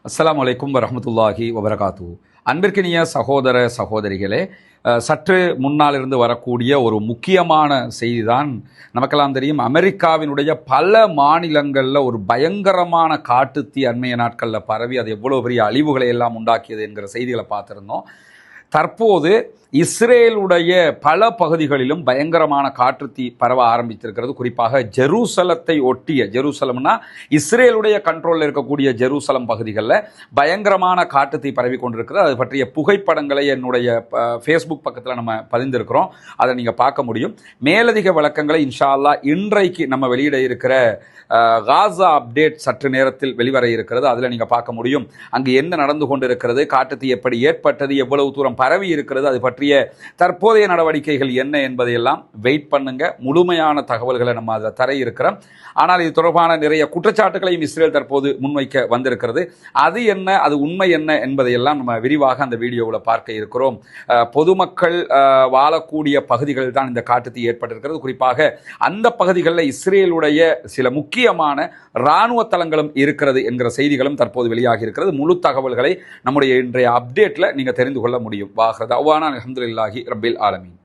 அஸ்ஸலாமு அலைக்கும் வரஹ்மத்துல்லாஹி வபரகாத்து. அன்பிற்கினிய சகோதர சகோதரிகளே, சற்று முன்னால் இருந்து வரக்கூடிய ஒரு முக்கியமான செய்தி தான். நமக்கெல்லாம் தெரியும், அமெரிக்காவினுடைய பல மாநிலங்களில் ஒரு பயங்கரமான காட்டுத்தீ அண்மைய நாட்களில் பரவி அது எவ்வளோ பெரிய அழிவுகளை எல்லாம் உண்டாக்கியது என்கிற செய்திகளை பார்த்துருந்தோம். தற்போது இஸ்ரேலுடைய பல பகுதிகளிலும் பயங்கரமான காட்டுத்தீ பரவ ஆரம்பித்திருக்கிறது. குறிப்பாக ஜெருசலத்தை ஒட்டிய, ஜெருசலம்னா இஸ்ரேலுடைய கண்ட்ரோலில் இருக்கக்கூடிய ஜெருசலம் பகுதிகளில் பயங்கரமான காட்டுத்தீ பரவி கொண்டிருக்கிறது. அது பற்றிய புகைப்படங்களை என்னுடைய ஃபேஸ்புக் பக்கத்தில் நம்ம பதிந்திருக்கிறோம், அதை நீங்கள் பார்க்க முடியும். மேலதிக விளக்கங்களை இன்ஷா அல்லாஹ் இன்றைக்கு நம்ம வெளியிட இருக்கிற காசா அப்டேட் சற்று நேரத்தில் வெளிவர இருக்கிறது. அதில் நீங்கள் பார்க்க முடியும் அங்கு என்ன நடந்து கொண்டிருக்கிறது, காட்டுத்தீ எப்படி ஏற்பட்டது, எவ்வளவு தூரம் பரவி இருக்கிறது, அது பற்றிய தற்போதைய நடவடிக்கைகள் என்ன என்பதையெல்லாம் வெயிட் பண்ணுங்க. முழுமையான தகவல்களை நம்ம அதை தர இருக்கிறோம். ஆனால் இது தொடர்பான நிறைய குற்றச்சாட்டுகளையும் இஸ்ரேல் தற்போது முன்வைக்க வந்திருக்கிறது. அது என்ன, அது உண்மை என்ன என்பதையெல்லாம் நம்ம விரிவாக அந்த வீடியோவில் பார்க்க இருக்கிறோம். பொதுமக்கள் வாழக்கூடிய பகுதிகளில் தான் இந்த காட்டுத்தீ ஏற்பட்டிருக்கிறது. குறிப்பாக அந்த பகுதிகளில் இஸ்ரேலுடைய சில முக்கியமான இராணுவ தளங்களும் இருக்கிறது என்கிற செய்திகளும் தற்போது வெளியாகி இருக்கிறது. முழு தகவல்களை நம்முடைய இன்றைய அப்டேட்ல நீங்க தெரிந்து கொள்ள முடியும். வாஹ்ரத் அவ்வானா அல்ஹம்துலில்லாஹி ரப்பில் ஆலமீன்.